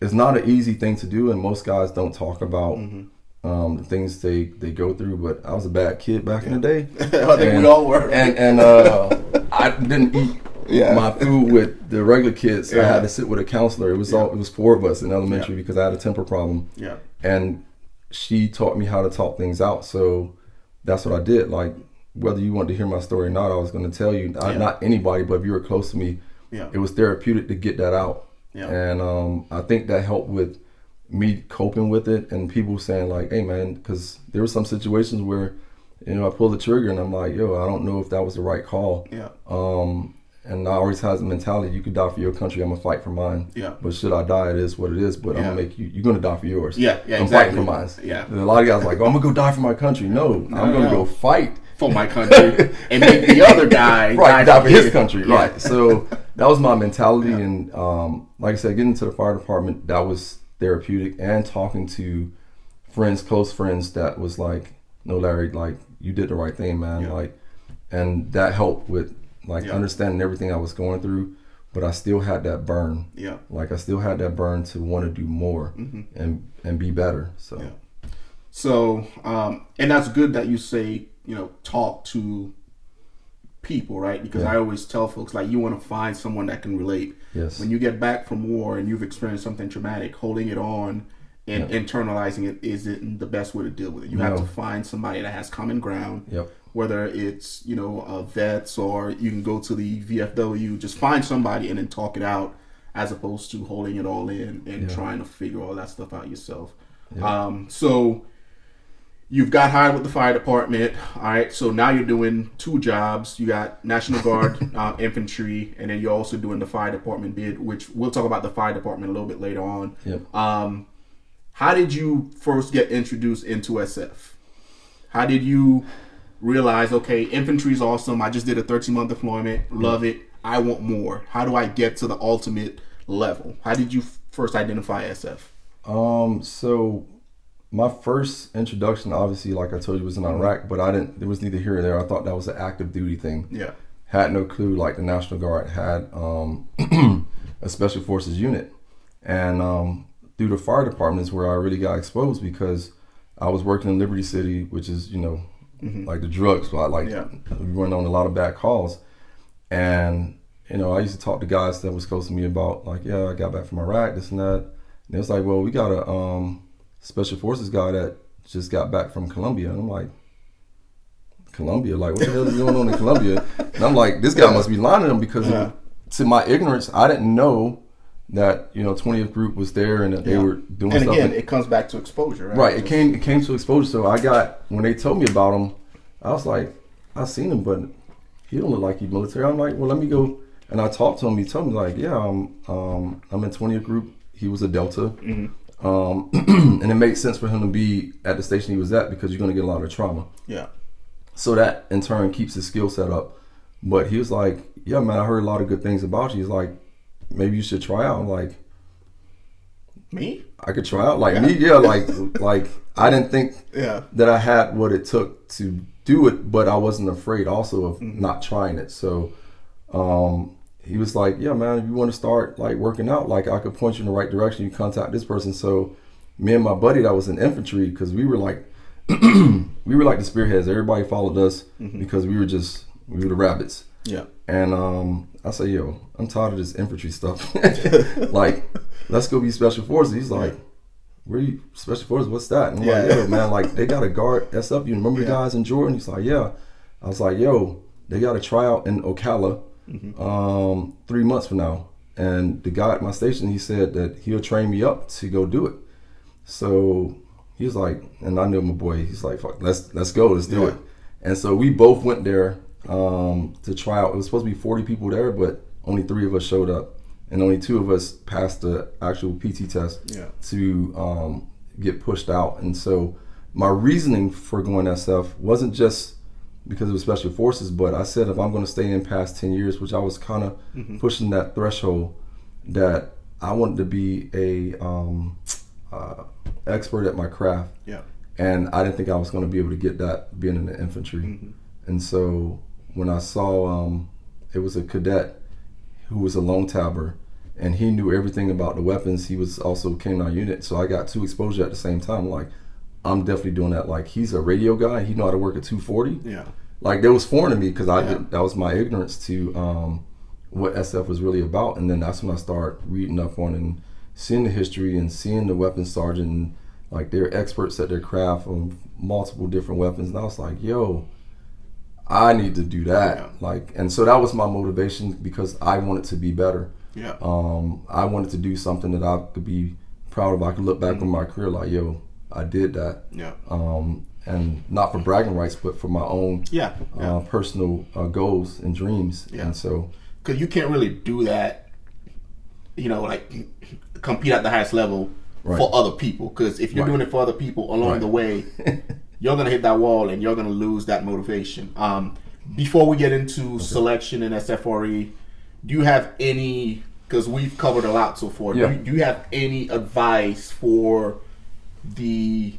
it's not an easy thing to do, and most guys don't talk about the things they go through. But I was a bad kid back in the day. I think we all were. And I didn't eat my food with the regular kids. So I had to sit with a counselor. It was 4 of us in elementary because I had a temper problem. And she taught me how to talk things out. So that's what I did. Like, whether you wanted to hear my story or not, I was going to tell you. Not anybody, but if you were close to me, it was therapeutic to get that out. And I think that helped with me coping with it, and people saying like, hey man, because there were some situations where I pulled the trigger and I'm like, yo, I don't know if that was the right call. And I always had the mentality, you could die for your country, I'm gonna fight for mine. But should I die, it is what it is, but I'm gonna make you're gonna die for yours. I'm fighting for mine. And a lot of guys are like, oh, I'm gonna go die for my country. No, I'm gonna go fight for my country and make the other guy die for his country. Right. So that was my mentality. And like I said, getting into the fire department, that was therapeutic, and talking to friends, close friends, that was like, no, Larry, like, you did the right thing, man. Like, and that helped with understanding everything I was going through, but I still had that burn. Like, I still had that burn to want to do more and be better. So and that's good that you say, talk to people, right? Because I always tell folks, like, you want to find someone that can relate. When you get back from war and you've experienced something traumatic, holding it on and internalizing it isn't the best way to deal with it. You have to find somebody that has common ground. Whether it's vets, or you can go to the VFW, just find somebody and then talk it out, as opposed to holding it all in and trying to figure all that stuff out yourself. So you've got hired with the fire department. All right. So now you're doing 2 jobs. You got National Guard, infantry, and then you're also doing the fire department bid, which we'll talk about the fire department a little bit later on. How did you first get introduced into SF? How did you realize, okay, infantry is awesome. I just did a 13-month deployment. Love it. I want more. How do I get to the ultimate level? How did you first identify SF? So my first introduction, obviously, like I told you, was in Iraq, but there was neither here or there. I thought that was an active duty thing. Had no clue, like the National Guard had a special forces unit. And through the fire department is where I really got exposed, because I was working in Liberty City, which is, like the drug spot. Like, we went on a lot of bad calls. And, I used to talk to guys that was close to me about, like, I got back from Iraq, this and that. And it was like, well, we got a special forces guy that just got back from Colombia. And I'm like, Colombia? Like, what the hell is going on in Colombia? And I'm like, this guy must be lying to them, because to my ignorance, I didn't know that 20th Group was there and that they were doing stuff. And again, it comes back to exposure, right? Right. It came to exposure. So when they told me about him, I was like, I seen him, but he don't look like he's military. I'm like, well, let me go. And I talked to him. He told me, like, I'm in 20th Group. He was a Delta. And it made sense for him to be at the station he was at, because you're going to get a lot of trauma. Yeah. So that in turn keeps his skill set up. But he was like, yeah, man, I heard a lot of good things about you. He's like, maybe you should try out. I'm like, me? I could try out. Like, me? Yeah, like I didn't think that I had what it took to do it, but I wasn't afraid also of not trying it. So he was like, yeah, man, if you want to start like working out, like I could point you in the right direction. You contact this person. So me and my buddy that was in infantry, because we were like we were like the spearheads. Everybody followed us because we were the rabbits. Yeah. And I say, yo, I'm tired of this infantry stuff. Like, let's go be special forces. He's like, where you special forces? What's that? And I'm like, yo, man, like they got a guard SF. You remember the guys in Jordan? He's like, yeah. I was like, yo, they got a tryout in Ocala 3 months from now. And the guy at my station, he said that he'll train me up to go do it. So he was like, and I knew my boy. He's like, fuck, let's go, let's do it. And so we both went there to try out. It was supposed to be 40 people there, but only 3 of us showed up, and only 2 of us passed the actual PT test to get pushed out. And so my reasoning for going SF wasn't just because it was special forces, but I said if I'm going to stay in past 10 years, which I was kind of pushing that threshold, that I wanted to be a expert at my craft. Yeah. And I didn't think I was going to be able to get that being in the infantry. And so when I saw it was a cadet who was a lone tabber, and he knew everything about the weapons. He was also K9 unit, so I got 2 exposure at the same time. Like, I'm definitely doing that. Like, he's a radio guy. He know how to work a 240. Yeah. Like, that was foreign to me, because that was my ignorance to what SF was really about. And then that's when I started reading up on and seeing the history and seeing the weapons sergeant. And, like, they're experts at their craft on multiple different weapons. And I was like, yo, I need to do that. Yeah. Like, and so that was my motivation, because I wanted to be better. Yeah. I wanted to do something that I could be proud of. I could look back on my career like, yo, I did that. Yeah. And not for bragging rights, but for my own personal goals and dreams. Yeah. And so, because you can't really do that, like compete at the highest level for other people. Because if you're doing it for other people along the way, you're gonna hit that wall and you're gonna lose that motivation. Before we get into selection and SFRE, do you have any? Because we've covered a lot so far. Yeah. Do you have any advice for the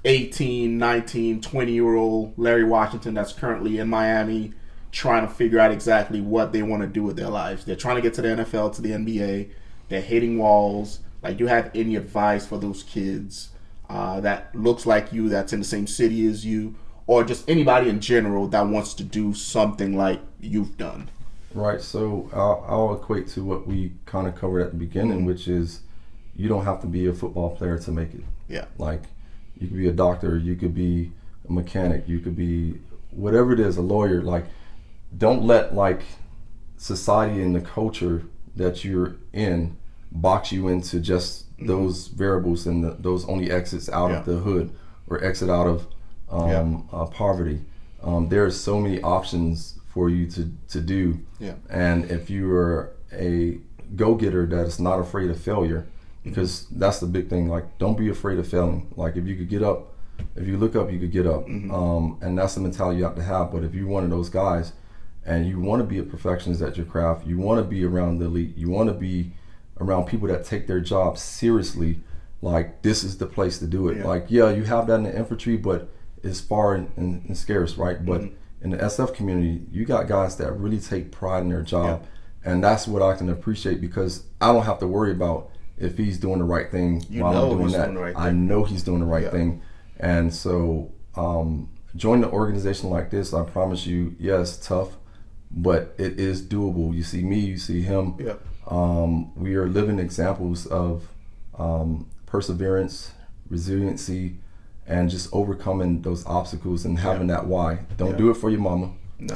18, 19, 20-year-old Larry Washington that's currently in Miami trying to figure out exactly what they want to do with their lives? They're trying to get to the NFL, to the NBA. They're hitting walls. Like, do you have any advice for those kids that looks like you, that's in the same city as you, or just anybody in general that wants to do something like you've done? Right. So I'll equate to what we kind of covered at the beginning, which is you don't have to be a football player to make it. Yeah. Like, you could be a doctor, you could be a mechanic, you could be whatever it is, a lawyer. Like, don't let like society and the culture that you're in box you into just those variables and those only exits out of the hood or exit out of poverty. There are so many options for you to do. Yeah. And if you are a go-getter that is not afraid of failure, because that's the big thing, like, don't be afraid of failing. Like, if you could get up, if you look up, you could get up. And that's the mentality you have to have. But if you're one of those guys and you want to be a perfectionist at your craft, you want to be around the elite, you want to be around people that take their job seriously, like, this is the place to do it. Yeah. Like, you have that in the infantry, but it's far and scarce, right? But in the SF community, you got guys that really take pride in their job. And that's what I can appreciate, because I don't have to worry about if he's doing the right thing while I'm doing that. I know he's doing the right thing. And so join an organization like this, I promise you, yes, tough, but it is doable. You see me, you see him. We are living examples of perseverance, resiliency, and just overcoming those obstacles and having that why. Don't do it for your mama. No.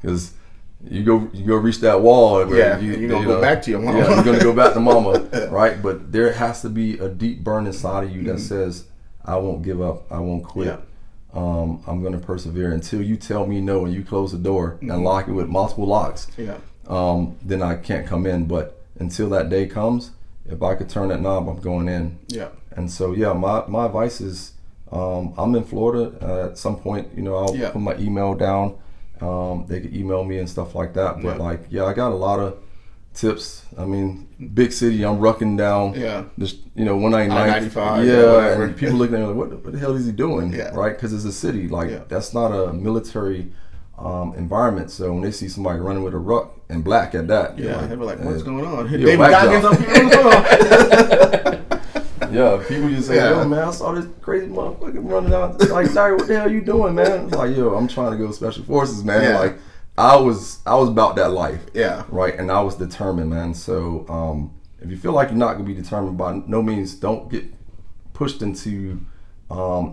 Because you go reach that wall. Where you're going to go back to your mama. Yeah, you're going to go back to mama, right? But there has to be a deep burn inside of you that says, I won't give up. I won't quit. I'm going to persevere until you tell me no and you close the door and lock it with multiple locks. Then I can't come in. But until that day comes, if I could turn that knob, I'm going in. And so, my advice is, I'm in Florida. At some point, I'll put my email down. They could email me and stuff like that. But I got a lot of tips. I mean, big city, I'm rucking down. Just 195. And people looking at me like, what the hell is he doing? Right? Because it's a city. That's not a military environment. So when they see somebody running with a ruck and black at that, they were like, what's going on? David Goggins up here on the people just say, yo, man, I saw this crazy motherfucker running out. Like, Larry, what the hell you doing, man? It's like, yo, I'm trying to go special forces, man. Like, I was about that life. Right? And I was determined, man. So if you feel like you're not going to be determined, by no means don't get pushed into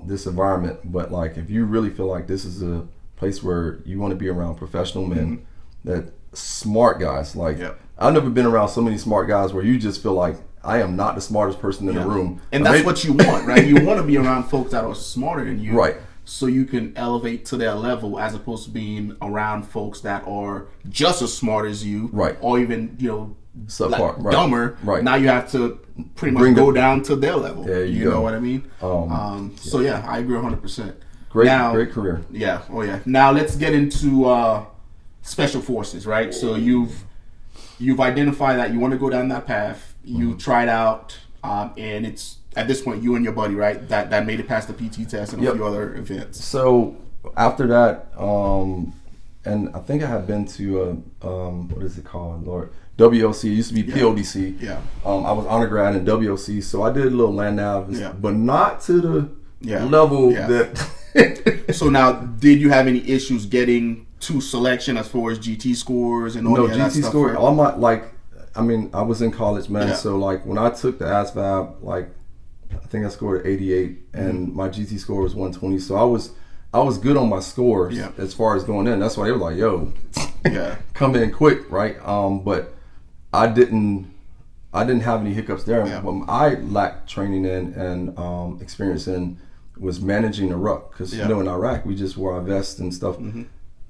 this environment. But, like, if you really feel like this is a place where you want to be around professional men, that smart guys. Like, I've never been around so many smart guys where you just feel like, I am not the smartest person in the room. And that's what you want, right? You want to be around folks that are smarter than you. Right. So you can elevate to their level, as opposed to being around folks that are just as smart as you. Right. Or even, subpar, dumber. Right. Now you have to pretty much go down to their level. There you go. Know what I mean? So I agree 100%. Great career. Yeah. Oh yeah. Now let's get into special forces, right? So you've identified that you want to go down that path. You tried out, and it's at this point you and your buddy, right? That made it past the PT test and a few other events. So after that, and I think I had been to what is it called, Lord? WLC. It used to be PODC. I was undergrad in WLC, so I did a little land nav, but not to the level that. So now, did you have any issues getting to selection as far as GT scores and all that GT stuff? Score. All my I was in college, man. So when I took the ASVAB, I think I scored 88, and my GT score was 120. So I was good on my scores as far as going in. That's why they were like, "Yo, come in quick," right? But I didn't have any hiccups there. What I lacked training in and experience in was managing a ruck, because in Iraq we just wore our vests and stuff.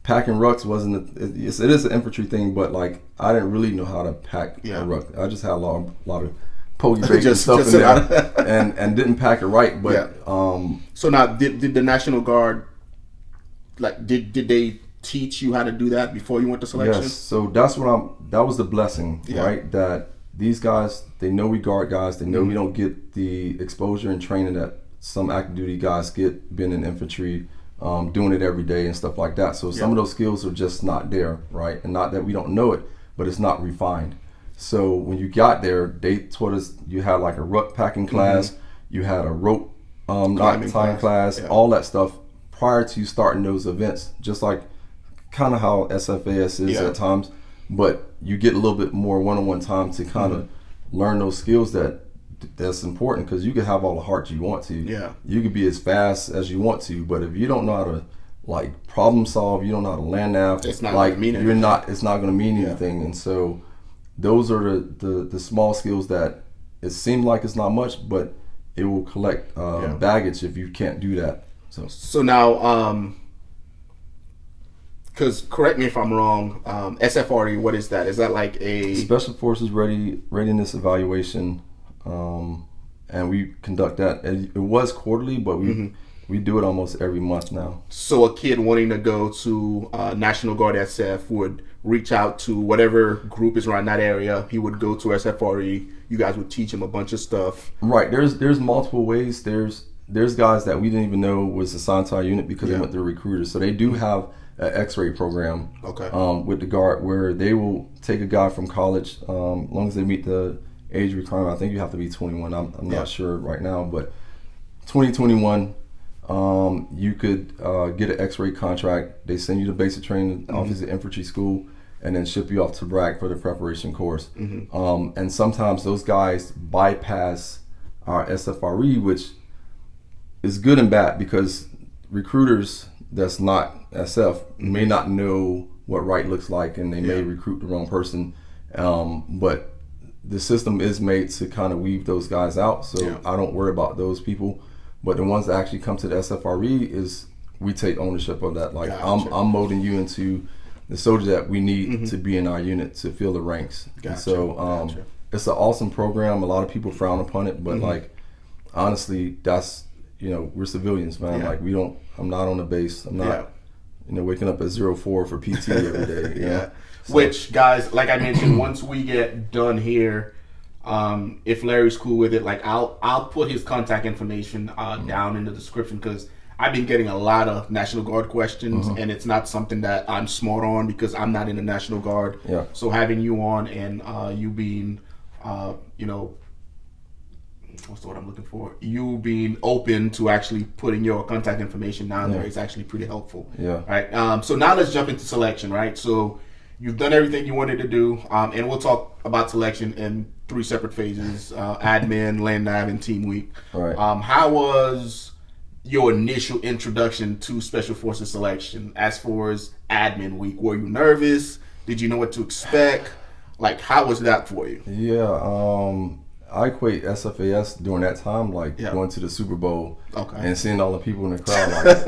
Packing rucks wasn't it is an infantry thing, but I didn't really know how to pack a ruck. I just had a lot of pokey bacon stuff in there and didn't pack it right. But so now did the National Guard did they teach you how to do that before you went to selection? Yes. So that was the blessing, right? That these guys, they know we guard guys, they know we don't get the exposure and training that some active duty guys get being in infantry. Doing it every day and stuff like that. So some of those skills are just not there, right? And not that we don't know it, but it's not refined. So when you got there, they taught us you had a ruck packing class, you had a rope knot tying class, all that stuff prior to starting those events. Just like kind of how SFAS is at times, but you get a little bit more one-on-one time to kind of learn those skills that's important, because you can have all the heart you want to. You can be as fast as you want to, but if you don't know how to problem solve, you don't know how to land nav, it's not going to mean anything. It's not going to mean anything. And so those are the small skills that it seems like it's not much, but it will collect baggage if you can't do that. So now, because correct me if I'm wrong, SFRE, what is that? Is that like a Special Forces Readiness Evaluation? And we conduct that. It was quarterly, but we do it almost every month now. So a kid wanting to go to National Guard SF would reach out to whatever group is around that area. He would go to SFRE. You guys would teach him a bunch of stuff. Right. There's multiple ways. There's there's guys that we didn't even know was assigned to our unit because they went through recruiters. So they do have an X-ray program with the Guard where they will take a guy from college, as long as they meet the age requirement. I think you have to be 21. I'm not sure right now, but 2021, you could get an X-ray contract. They send you the basic training, obviously infantry school, and then ship you off to Bragg for the preparation course. And sometimes those guys bypass our SFRE, which is good and bad because recruiters that's not SF may not know what right looks like, and they may recruit the wrong person. But the system is made to kind of weave those guys out, so I don't worry about those people. But the ones that actually come to the SFRE is we take ownership of that. Like I'm molding you into the soldier that we need to be in our unit to fill the ranks. So it's an awesome program. A lot of people frown upon it, but like honestly, that's, you know, we're civilians, man. Like I'm not on the base. I'm not, you know, waking up at 04 for PT every day. You know? So, which, guys, like I mentioned, once we get done here, if Larry's cool with it, like I'll put his contact information down in the description, because I've been getting a lot of National Guard questions, and it's not something that I'm smart on because I'm not in the National Guard. So having you on and you being, you know, what's the word I'm looking for? You being open to actually putting your contact information down there is actually pretty helpful. Right. So now let's jump into selection. Right. So you've done everything you wanted to do, and we'll talk about selection in 3 separate phases: admin, land nav, and team week. How was your initial introduction to Special Forces selection as far as admin week? Were you nervous? Did you know what to expect? Like, how was that for you? I equate SFAS during that time like going to the Super Bowl and seeing all the people in the crowd like,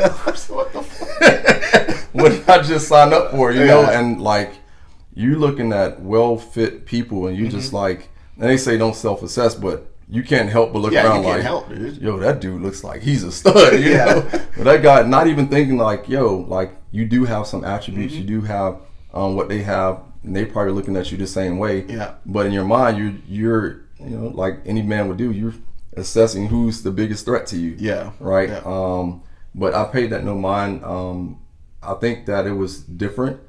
what the fuck? What did I just sign up for, you know? And like, you looking at well-fit people and you just like, and they say don't self-assess, but you can't help but look around like, yo, that dude looks like he's a stud, you know? But that guy, not even thinking like, yo, like you do have some attributes, you do have what they have, and they probably looking at you the same way. But in your mind, you're you know, like any man would do, you're assessing who's the biggest threat to you. Right. But I paid that no mind. I think that it was different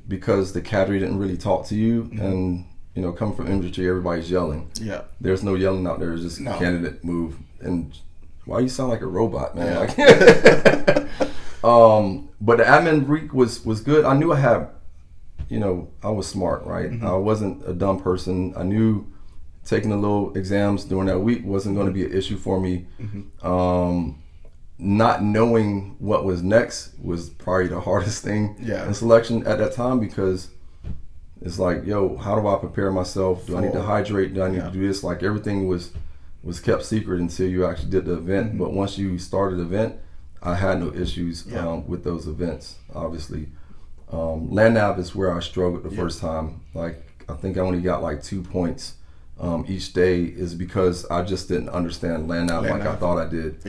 because the cadre didn't really talk to you, and you know, coming from infantry, everybody's yelling. There's no yelling out there. It's just candidate move. And why you sound like a robot, man? Like, but the admin week was good. I knew I had, you know, I was smart, right? I wasn't a dumb person. I knew taking the little exams during that week wasn't going to be an issue for me. Not knowing what was next was probably the hardest thing in selection at that time, because it's like, yo, how do I prepare myself? Do I need to hydrate? Do I need to do this? Like, everything was kept secret until you actually did the event. But once you started the event, I had no issues with those events, obviously. Land nav is where I struggled the first time. Like, I think I only got like 2 points each day, is because I just didn't understand land nav like I thought I did.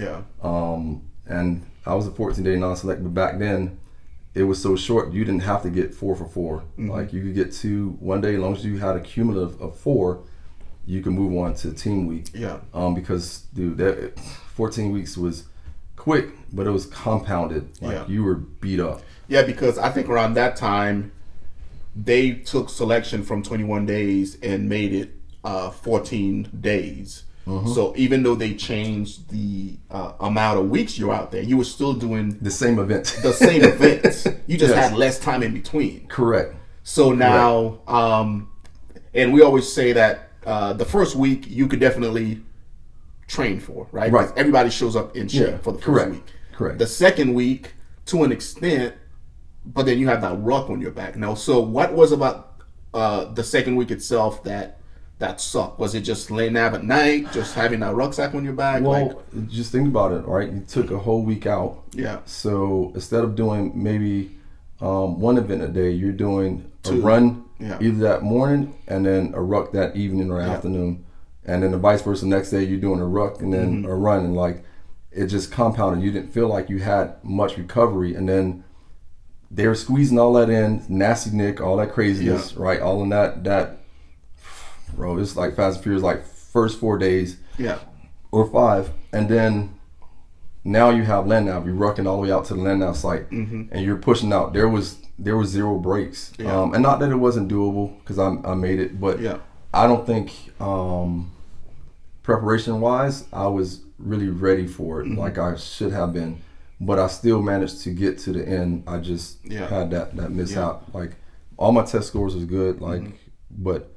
And I was a 14-day non-select, but back then it was so short, you didn't have to get 4 for 4. Like, you could get 2 one day, as long as you had a cumulative of 4, you could move on to team week. Because dude, that 14 weeks was quick, but it was compounded. Like, you were beat up. Because I think around that time they took selection from 21 days and made it 14 days. So even though they changed the amount of weeks you're out there, you were still doing the same event. You just had less time in between. Correct. So now, and we always say that the first week you could definitely train for, right? Because everybody shows up in shape for the first week. Correct. The second week, to an extent, but then you have that ruck on your back. Now, so what was about the second week itself that sucked? Was it just laying nav at night, just having that rucksack on your back? Well, just think about it, right? You took a whole week out. So instead of doing maybe one event a day, you're doing a run either that morning and then a ruck that evening or afternoon. And then the vice versa, next day you're doing a ruck and then a run. And like, it just compounded. You didn't feel like you had much recovery. And then they were squeezing all that in, nasty Nick, all that craziness, right? All in that bro, it's like Fast and Furious, like first 4 days or 5, and then now you have land nav. You're rucking all the way out to the land nav site, and you're pushing out. There was 0 breaks, and not that it wasn't doable because I made it, but I don't think preparation wise I was really ready for it like I should have been. But I still managed to get to the end. I just had that mishap. Like all my test scores was good. Like, but